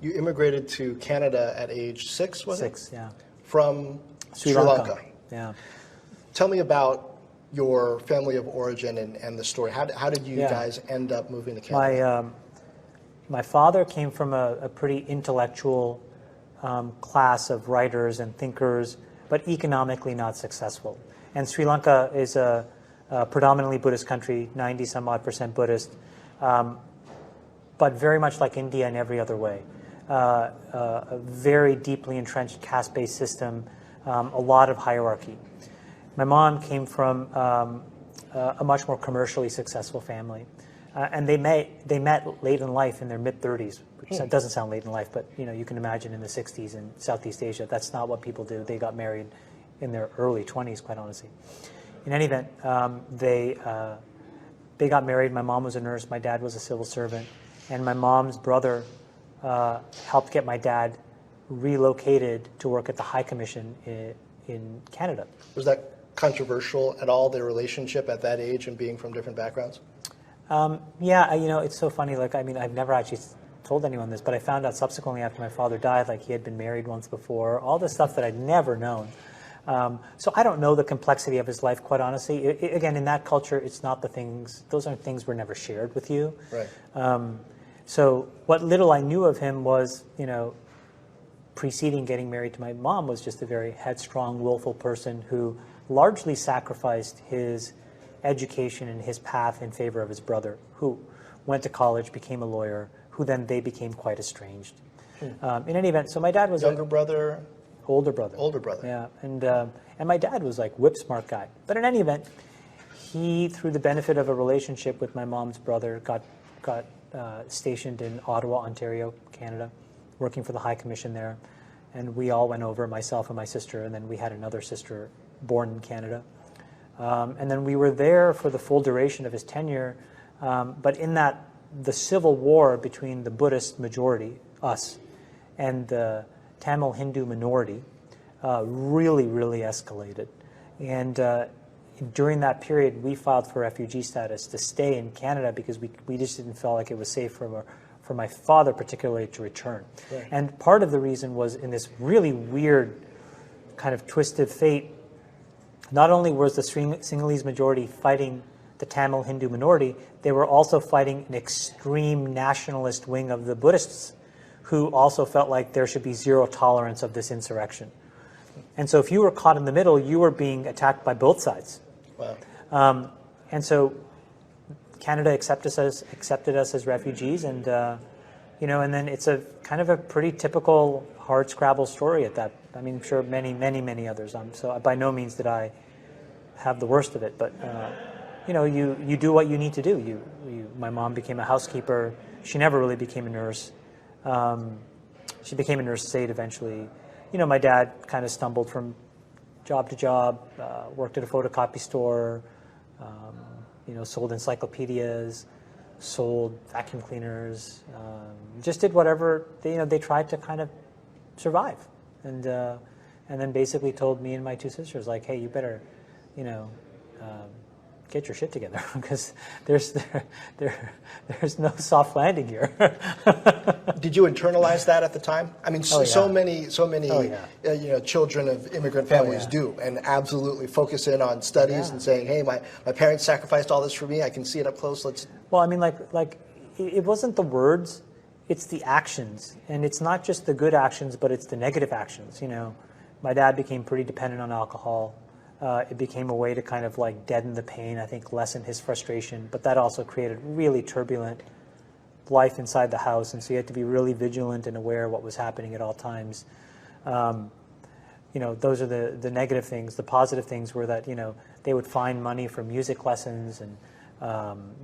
You immigrated to Canada at age 6, was it? 6, yeah. From Sri Sri Lanka. Lanka. Yeah. Tell me about your family of origin and the story. How did you guys end up moving to Canada? My father came from a pretty intellectual class of writers and thinkers, but economically not successful. And Sri Lanka is a predominantly Buddhist country, 90-some-odd% Buddhist, but very much like India in every other way. A very deeply entrenched caste-based system, a lot of hierarchy. My mom came from a much more commercially successful family. And they met late in life in their mid-30s, which doesn't sound late in life, but you can imagine in the 60s in Southeast Asia, that's not what people do. They got married in their early 20s, quite honestly. In any event, they got married. My mom was a nurse. My dad was a civil servant. And my mom's brother helped get my dad relocated to work at the High Commission in Canada. Was that controversial at all, their relationship at that age and being from different backgrounds? Yeah, it's so funny. I've never actually told anyone this, but I found out subsequently after my father died, he had been married once before, all this stuff that I'd never known. So I don't know the complexity of his life, quite honestly. Again, in that culture, it's not those aren't things were never shared with you. Right. So what little I knew of him was, preceding getting married to my mom was just a very headstrong, willful person who largely sacrificed his education and his path in favor of his brother, who went to college, became a lawyer, who then they became quite estranged. In any event, so my dad was younger brother, older brother. Older brother. Yeah, and my dad was whip smart guy. But in any event, he, through the benefit of a relationship with my mom's brother, got stationed in Ottawa, Ontario, Canada, working for the High Commission there, and we all went over, myself and my sister, and then we had another sister born in Canada. And then we were there for the full duration of his tenure, but in the civil war between the Buddhist majority, us, and the Tamil Hindu minority really, really escalated. And during that period, we filed for refugee status to stay in Canada because we just didn't feel like it was safe for my father particularly to return. Right. And part of the reason was in this really weird kind of twist of fate. Not only was the Sinhalese majority fighting the Tamil Hindu minority, they were also fighting an extreme nationalist wing of the Buddhists who also felt like there should be zero tolerance of this insurrection. And so if you were caught in the middle, you were being attacked by both sides. Wow. And so Canada accepted us as refugees, and and then it's a kind of a pretty typical hardscrabble story at that. I'm sure many, many, many others. So by no means did I have the worst of it, but you do what you need to do. My mom became a housekeeper. She never really became a nurse. She became a nurse's aide eventually. My dad kind of stumbled from job to job, worked at a photocopy store, sold encyclopedias, sold vacuum cleaners, just did whatever they tried to kind of survive. And then basically told me and my two sisters, hey, you better, get your shit together because there's no soft landing here. Did you internalize that at the time? So many children of immigrant families do, and absolutely focus in on studies and saying, hey, my parents sacrificed all this for me. I can see it up close. Well, it wasn't the words. It's the actions, and it's not just the good actions, but it's the negative actions. My dad became pretty dependent on alcohol. It became a way to kind of deaden the pain, I think lessen his frustration, but that also created really turbulent life inside the house, and so you had to be really vigilant and aware of what was happening at all times. Those are the negative things. The positive things were that, they would find money for music lessons, and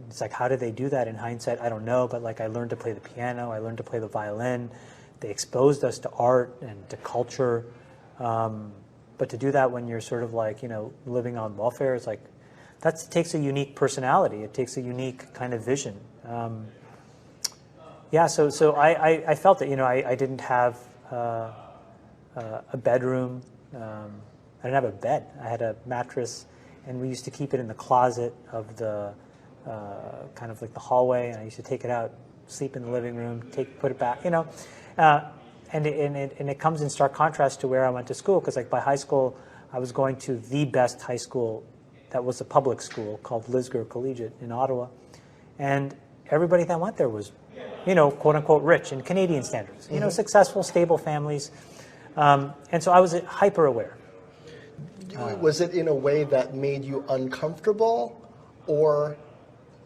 it's how did they do that in hindsight? I don't know, but I learned to play the piano, I learned to play the violin. They exposed us to art and to culture. But to do that when you're sort of living on welfare, it's that takes a unique personality. It takes a unique kind of vision. So I felt that, I didn't have a bedroom. I didn't have a bed. I had a mattress, and we used to keep it in the closet of the kind of the hallway, and I used to take it out, sleep in the living room, put it back, And it comes in stark contrast to where I went to school, because like by high school, I was going to the best high school that was a public school called Lisgar Collegiate in Ottawa. And everybody that went there was, quote unquote rich in Canadian standards, successful, stable families. And so I was hyper aware. Was it in a way that made you uncomfortable, or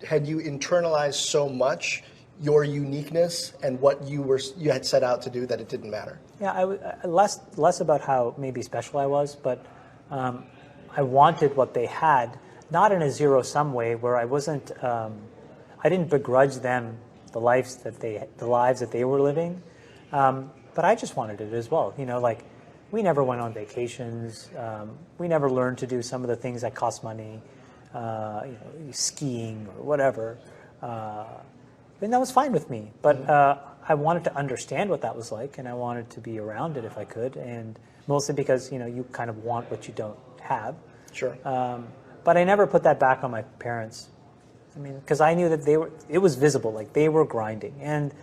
had you internalized so much your uniqueness and what you had set out to do that it didn't matter? Yeah, less about how maybe special I was, but I wanted what they had, not in a zero-sum way where I wasn't. I didn't begrudge them the lives that they were living, but I just wanted it as well. Like we never went on vacations. We never learned to do some of the things that cost money, skiing or whatever. And that was fine with me, but I wanted to understand what that was like, and I wanted to be around it if I could, and mostly because you kind of want what you don't have. Sure. But I never put that back on my parents. I mean, because I knew that it was visible, like they were grinding, and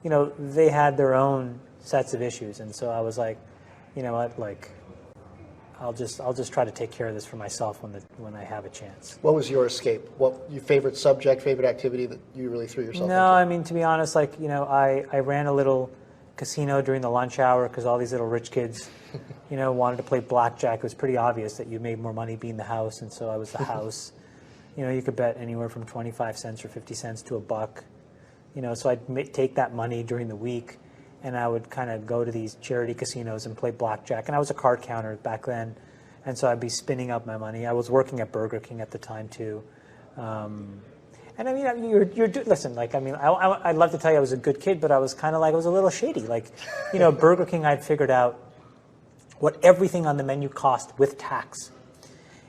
they had their own sets of issues, and so I was like, what, like, I'll just try to take care of this for myself when I have a chance. What was your escape? What your favorite subject, favorite activity that you really threw yourself into? No, I mean, to be honest, like, I ran a little casino during the lunch hour because all these little rich kids, wanted to play blackjack. It was pretty obvious that you made more money being the house, and so I was the house. You could bet anywhere from 25 cents or 50 cents to $1. So I'd take that money during the week, and I would kind of go to these charity casinos and play blackjack. And I was a card counter back then, and so I'd be spinning up my money. I was working at Burger King at the time too. And I mean, listen, like, I mean, I'd love to tell you I was a good kid, but I was kind of like, I was a little shady. Like, Burger King, I'd figured out what everything on the menu cost with tax.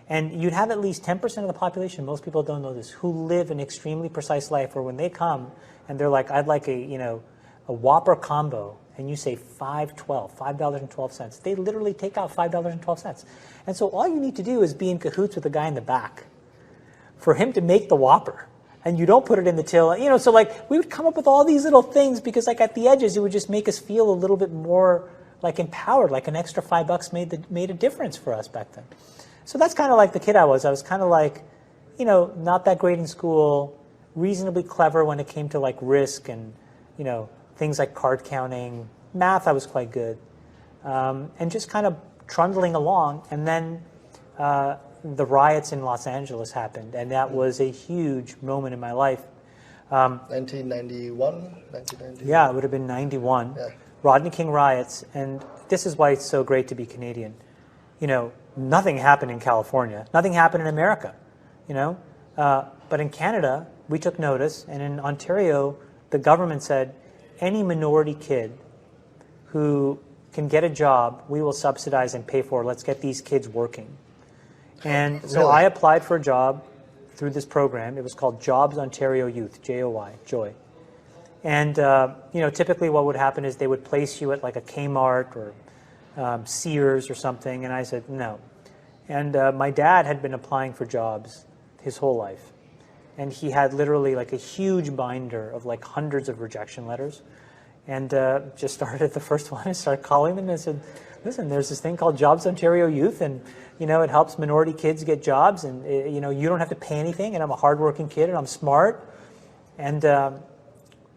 And you'd have at least 10% of the population, most people don't know this, who live an extremely precise life where when they come and they're like, I'd like a Whopper combo, and you say $5.12, they literally take out $5.12. And so all you need to do is be in cahoots with the guy in the back for him to make the Whopper. And you don't put it in the till, so like we would come up with all these little things because like at the edges, it would just make us feel a little bit more like empowered, like an extra $5 made a difference for us back then. So that's kind of like the kid I was. I was kind of like, not that great in school, reasonably clever when it came to like risk and, things like card counting. Math, I was quite good. And just kind of trundling along. And then the riots in Los Angeles happened. And that was a huge moment in my life. 1991? 1990? Yeah, it would have been 91. Yeah. Rodney King riots. And this is why it's so great to be Canadian. Nothing happened in California. Nothing happened in America, But in Canada, we took notice. And in Ontario, the government said, any minority kid who can get a job, we will subsidize and pay for. Let's get these kids working. And so Really? I applied for a job through this program. It was called Jobs Ontario Youth, Joy. And, typically what would happen is they would place you at like a Kmart or Sears or something, and I said no. And my dad had been applying for jobs his whole life, and he had literally like a huge binder of like hundreds of rejection letters, and just started at the first one and started calling them and said, listen, there's this thing called Jobs Ontario Youth, and it helps minority kids get jobs, and you don't have to pay anything, and I'm a hardworking kid and I'm smart. And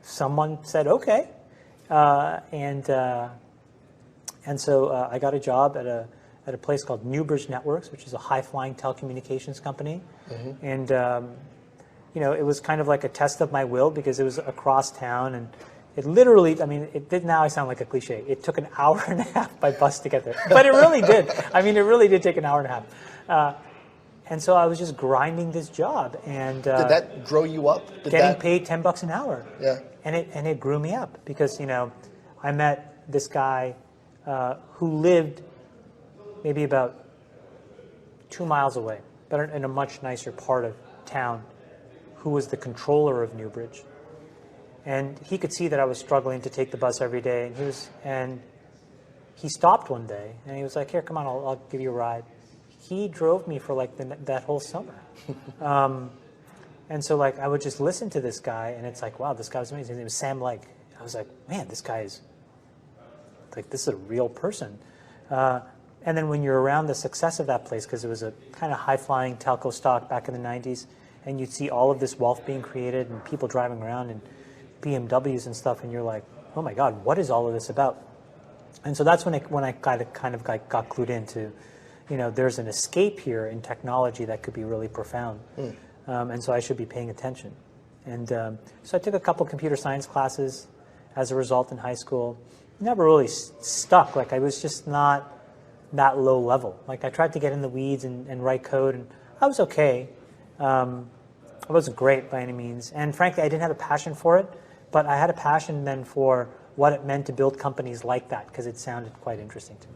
someone said okay, and so I got a job at a place called Newbridge Networks, which is a high-flying telecommunications company. Mm-hmm. And, it was kind of like a test of my will because it was across town. And it literally, now I sound like a cliche. It took an hour and a half by bus to get there. But it really did. It really did take an hour and a half. And so I was just grinding this job. And did that grow you up? Getting paid $10 an hour. Yeah. And it grew me up because, I met this guy who lived maybe about 2 miles away, but in a much nicer part of town, who was the controller of Newbridge. And he could see that I was struggling to take the bus every day, and he stopped one day, and he was like, here, come on, I'll give you a ride. He drove me for like that whole summer. And so like I would just listen to this guy, and it's like, wow, this guy was amazing. His name was Sam Lake. I was like, man, this guy is like this is a real person. And then when you're around the success of that place, because it was a kind of high-flying telco stock back in the 90s, and you'd see all of this wealth being created and people driving around in BMWs and stuff, and you're like, oh my God, what is all of this about? And so that's when I kind of got clued into, there's an escape here in technology that could be really profound. And so I should be paying attention. And so I took a couple computer science classes as a result in high school. Never really stuck. Like I was just not that low level. Like I tried to get in the weeds and write code, and I was okay. I wasn't great by any means. And frankly, I didn't have a passion for it, but I had a passion then for what it meant to build companies like that, because it sounded quite interesting to me.